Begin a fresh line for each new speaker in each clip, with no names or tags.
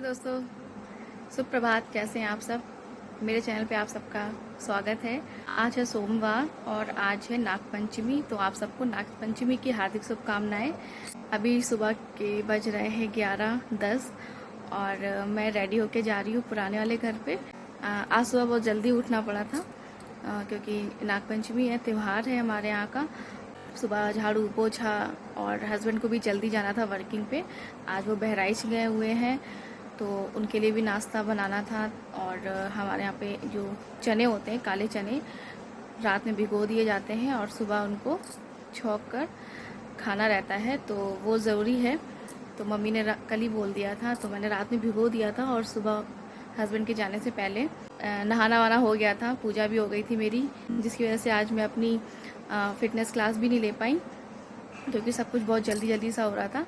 दोस्तों, सुप्रभात। कैसे हैं आप सब? मेरे चैनल पे आप सबका स्वागत है। आज है सोमवार और आज है नागपंचमी, तो आप सबको नागपंचमी की हार्दिक शुभकामनाएं। अभी सुबह के बज रहे हैं 11:10 और मैं रेडी होके जा रही हूँ पुराने वाले घर पे। आज सुबह बहुत जल्दी उठना पड़ा था क्योंकि नागपंचमी है, त्यौहार है हमारे यहाँ का। सुबह झाड़ू पोछा और हस्बैंड को भी जल्दी जाना था वर्किंग पे। आज वो बहराइच गए हुए हैं तो उनके लिए भी नाश्ता बनाना था। और हमारे यहाँ पे जो चने होते हैं, काले चने, रात में भिगो दिए जाते हैं और सुबह उनको छौंक कर खाना रहता है, तो वो ज़रूरी है। तो मम्मी ने कल ही बोल दिया था, तो मैंने रात में भिगो दिया था और सुबह हस्बैंड के जाने से पहले नहाना वाना हो गया था, पूजा भी हो गई थी मेरी, जिसकी वजह से आज मैं अपनी फ़िटनेस क्लास भी नहीं ले पाई क्योंकि सब कुछ बहुत जल्दी जल्दी सा हो रहा था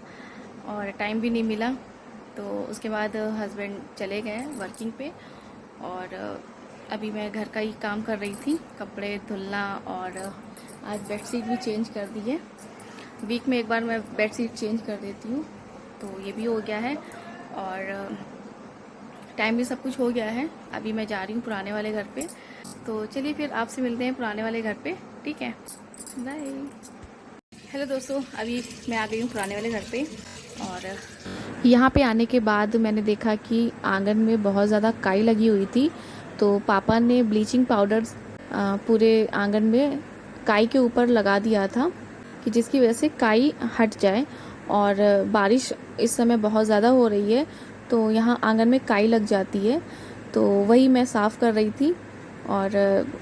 और टाइम भी नहीं मिला। तो उसके बाद हस्बैंड चले गए वर्किंग पे और अभी मैं घर का ही काम कर रही थी, कपड़े धुलना। और आज बेडशीट भी चेंज कर दी है। वीक में एक बार मैं बेडशीट चेंज कर देती हूँ, तो ये भी हो गया है और टाइम भी सब कुछ हो गया है। अभी मैं जा रही हूँ पुराने वाले घर पे, तो चलिए फिर आपसे मिलते हैं पुराने वाले घर पे। ठीक है, बाय। हेलो दोस्तों, अभी मैं आ गई हूँ पुराने वाले घर पे और यहाँ पे आने के बाद मैंने देखा कि आंगन में बहुत ज़्यादा काई लगी हुई थी। तो पापा ने ब्लीचिंग पाउडर पूरे आंगन में काई के ऊपर लगा दिया था कि जिसकी वजह से काई हट जाए। और बारिश इस समय बहुत ज़्यादा हो रही है तो यहाँ आंगन में काई लग जाती है, तो वही मैं साफ़ कर रही थी और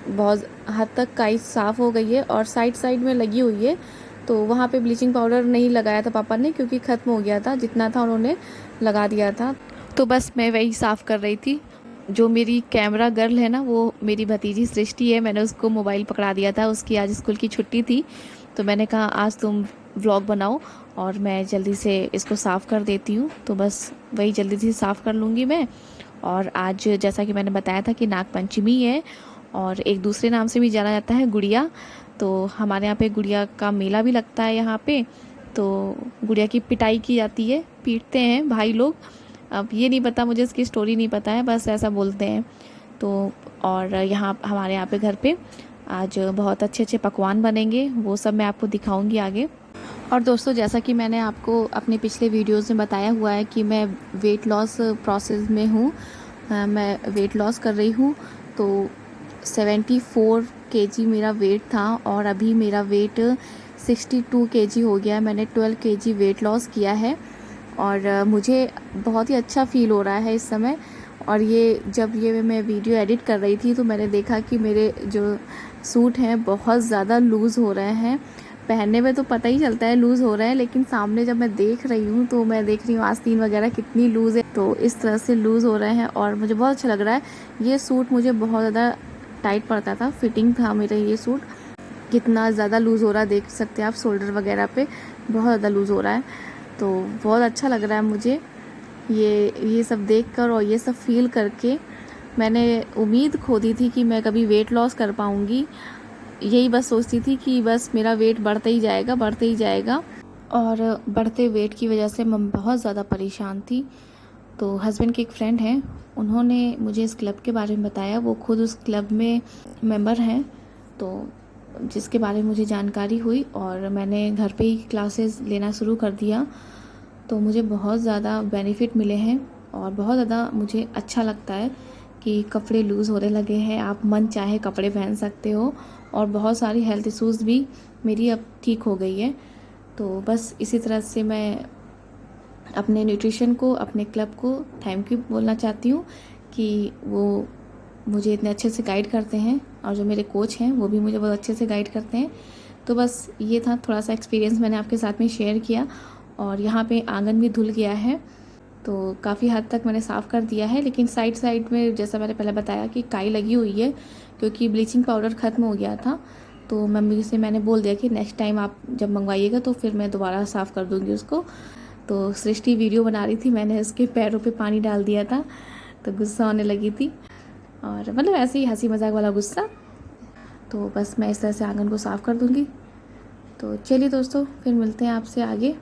बहुत हद तक काई साफ़ हो गई है और साइड साइड में लगी हुई है। तो वहाँ पे ब्लीचिंग पाउडर नहीं लगाया था पापा ने क्योंकि ख़त्म हो गया था, जितना था उन्होंने लगा दिया था। तो बस मैं वही साफ़ कर रही थी। जो मेरी कैमरा गर्ल है ना, वो मेरी भतीजी सृष्टि है। मैंने उसको मोबाइल पकड़ा दिया था, उसकी आज स्कूल की छुट्टी थी, तो मैंने कहा आज तुम व्लॉग बनाओ और मैं जल्दी से इसको साफ़ कर देती हूँ। तो बस वही जल्दी से साफ़ कर लूँगी मैं। और आज जैसा कि मैंने बताया था कि नागपंचमी है और एक दूसरे नाम से भी जाना जाता है गुड़िया। तो हमारे यहाँ पे गुड़िया का मेला भी लगता है यहाँ पे। तो गुड़िया की पिटाई की जाती है, पीटते हैं भाई लोग। अब ये नहीं पता मुझे, इसकी स्टोरी नहीं पता है, बस ऐसा बोलते हैं। तो और यहाँ हमारे यहाँ पे घर पे आज बहुत अच्छे अच्छे पकवान बनेंगे, वो सब मैं आपको दिखाऊंगी आगे। और दोस्तों, जैसा कि मैंने आपको अपने पिछले वीडियोज़ में बताया हुआ है कि मैं वेट लॉस प्रोसेस में हूँ। मैं वेट लॉस कर रही हूँ। तो 74 केजी मेरा वेट था और अभी मेरा वेट 62 केजी हो गया है। मैंने 12 केजी वेट लॉस किया है और मुझे बहुत ही अच्छा फील हो रहा है इस समय। और ये जब ये मैं वीडियो एडिट कर रही थी तो मैंने देखा कि मेरे जो सूट हैं बहुत ज़्यादा लूज़ हो रहे हैं। पहनने में तो पता ही चलता है लूज़ हो रहे हैं, लेकिन सामने जब मैं देख रही हूँ तो मैं देख रही हूँ आस्तीन वगैरह कितनी लूज़ है। तो इस तरह से लूज़ हो रहे हैं और मुझे बहुत अच्छा लग रहा है। ये सूट मुझे बहुत ज़्यादा टाइट पड़ता था, फिटिंग था मेरा ये सूट। कितना ज़्यादा लूज़ हो रहा है देख सकते हैं आप, शोल्डर वगैरह पे बहुत ज़्यादा लूज़ हो रहा है। तो बहुत अच्छा लग रहा है मुझे ये सब देख कर और ये सब फील करके। मैंने उम्मीद खो दी थी कि मैं कभी वेट लॉस कर पाऊँगी। यही बस सोचती थी कि बस मेरा वेट बढ़ता ही जाएगा, बढ़ते ही जाएगा। और बढ़ते वेट की वजह से मैं बहुत ज़्यादा परेशान थी। तो हस्बैंड के एक फ्रेंड हैं, उन्होंने मुझे इस क्लब के बारे में बताया। वो खुद उस क्लब में मेंबर हैं, तो जिसके बारे में मुझे जानकारी हुई और मैंने घर पे ही क्लासेस लेना शुरू कर दिया। तो मुझे बहुत ज़्यादा बेनिफिट मिले हैं और बहुत ज़्यादा मुझे अच्छा लगता है कि कपड़े लूज़ होने लगे हैं, आप मन चाहे कपड़े पहन सकते हो। और बहुत सारी हेल्थ इश्यूज़ भी मेरी अब ठीक हो गई है। तो बस इसी तरह से मैं अपने न्यूट्रिशन को, अपने क्लब को थैंक यू बोलना चाहती हूँ कि वो मुझे इतने अच्छे से गाइड करते हैं और जो मेरे कोच हैं वो भी मुझे बहुत अच्छे से गाइड करते हैं। तो बस ये था थोड़ा सा एक्सपीरियंस मैंने आपके साथ में शेयर किया। और यहाँ पे आंगन भी धुल गया है, तो काफ़ी हद तक मैंने साफ़ कर दिया है, लेकिन साइड साइड में जैसा मैंने पहले बताया कि काई लगी हुई है क्योंकि ब्लीचिंग पाउडर ख़त्म हो गया था। तो मम्मी से मैंने बोल दिया कि नेक्स्ट टाइम आप जब मंगवाइएगा तो फिर मैं दोबारा साफ़ कर दूँगी उसको। तो सृष्टि वीडियो बना रही थी, मैंने उसके पैरों पे पानी डाल दिया था तो गुस्सा होने लगी थी, और मतलब ऐसे ही हंसी मजाक वाला गुस्सा। तो बस मैं इस तरह से आंगन को साफ़ कर दूँगी। तो चलिए दोस्तों, फिर मिलते हैं आपसे आगे।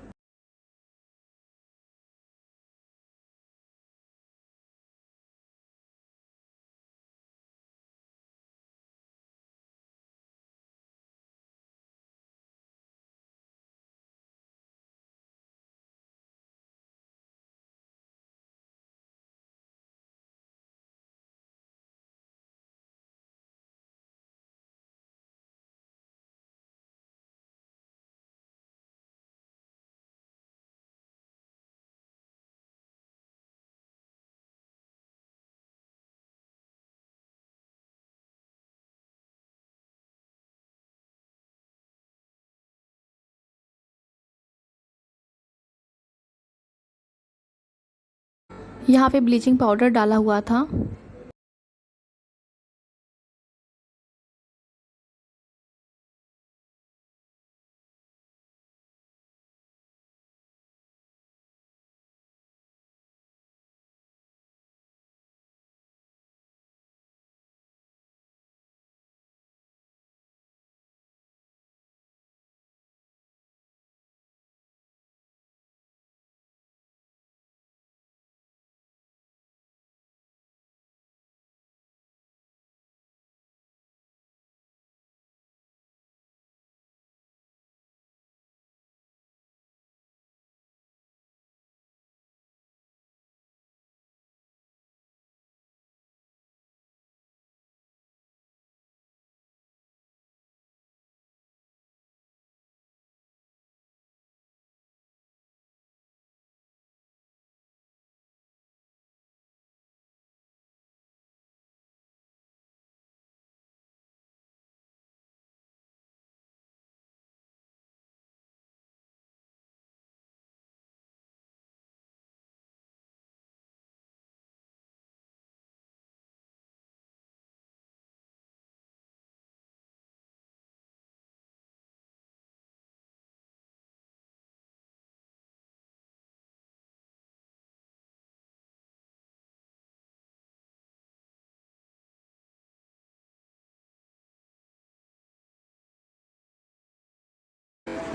यहाँ पे ब्लीचिंग पाउडर डाला हुआ था।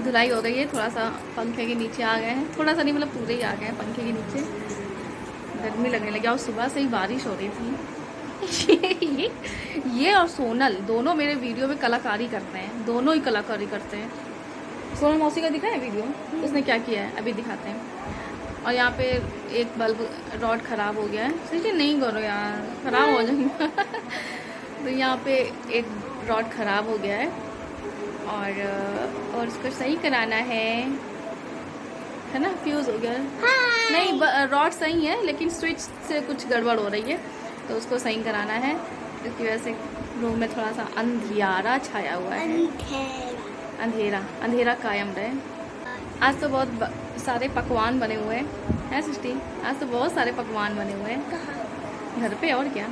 धुलाई हो गई है, थोड़ा सा पंखे के नीचे आ गए हैं, थोड़ा सा नहीं मतलब पूरे ही आ गए हैं पंखे के नीचे। गर्मी लगने लगी और सुबह से ही बारिश हो रही थी। ये और सोनल दोनों मेरे वीडियो में कलाकारी करते हैं, दोनों ही कलाकारी करते हैं। सोनल मौसी का दिखा है वीडियो, उसने क्या किया है अभी दिखाते हैं। और यहाँ पे एक बल्ब रॉड ख़राब हो गया है, सोचिए नहीं करो यार, ख़राब हो जाएगा। तो यहाँ पे एक रॉड ख़राब हो गया है और उसको सही कराना है ना। फ्यूज़ हो गया है। नहीं, रॉड सही है लेकिन स्विच से कुछ गड़बड़ हो रही है, तो उसको सही कराना है। इसकी वजह से रूम में थोड़ा सा अंधियारा छाया हुआ है, अंधेरा कायम रहे। आज तो बहुत सारे पकवान बने हुए हैं सृष्टि, आज तो बहुत सारे पकवान बने हुए हैं घर पे। और क्या,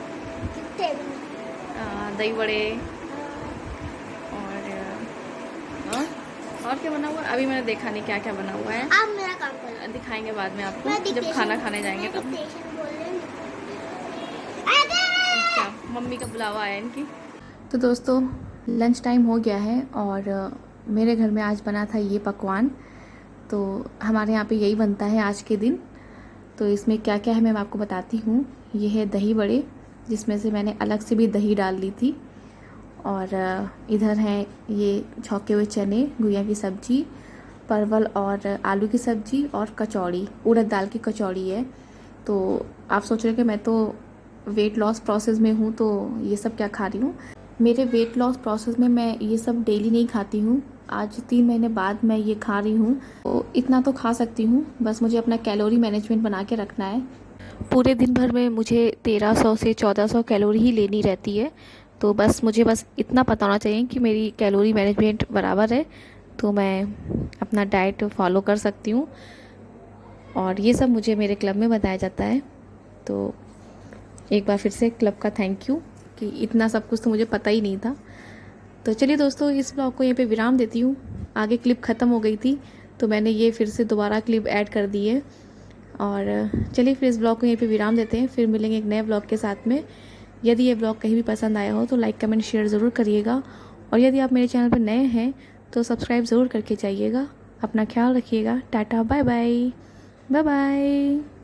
दही बड़े और क्या बना हुआ है अभी मैंने देखा नहीं क्या क्या बना हुआ है। अब मेरा काम करो, दिखाएंगे बाद में आपको जब खाना खाने जाएंगे तब। क्या मम्मी का बुलावा आया इनकी। तो दोस्तों लंच टाइम हो गया है और मेरे घर में आज बना था ये पकवान। तो हमारे यहाँ पे यही बनता है आज के दिन। तो इसमें क्या क्या है मैं आपको बताती हूँ। ये है दही बड़े, जिसमें से मैंने अलग से भी दही डाल ली थी। और इधर है ये छौके हुए चने, गुजिया की सब्ज़ी, परवल और आलू की सब्ज़ी और कचौड़ी, उड़द दाल की कचौड़ी है। तो आप सोच रहे हैं कि मैं तो वेट लॉस प्रोसेस में हूँ तो ये सब क्या खा रही हूँ। मेरे वेट लॉस प्रोसेस में मैं ये सब डेली नहीं खाती हूँ, आज 3 महीने बाद मैं ये खा रही हूँ। तो इतना तो खा सकती हूँ, बस मुझे अपना कैलोरी मैनेजमेंट बना के रखना है। पूरे दिन भर में मुझे 1300 से 1400 कैलोरी ही लेनी रहती है। तो मुझे इतना पता होना चाहिए कि मेरी कैलोरी मैनेजमेंट बराबर है, तो मैं अपना डाइट फॉलो कर सकती हूँ। और ये सब मुझे मेरे क्लब में बताया जाता है। तो एक बार फिर से क्लब का थैंक यू कि इतना सब कुछ तो मुझे पता ही नहीं था। तो चलिए दोस्तों, इस ब्लॉग को यहीं पे विराम देती हूँ। आगे क्लिप ख़त्म हो गई थी तो मैंने ये फिर से दोबारा क्लिप ऐड कर दी है। और चलिए फिर इस ब्लॉग को यहीं पे विराम देते हैं, फिर मिलेंगे एक नए ब्लॉग के साथ में। यदि ये ब्लॉग कहीं भी पसंद आया हो तो लाइक कमेंट शेयर ज़रूर करिएगा। और यदि आप मेरे चैनल पर नए हैं तो सब्सक्राइब ज़रूर करके जाइएगा। अपना ख्याल रखिएगा। Tata, bye bye, bye bye.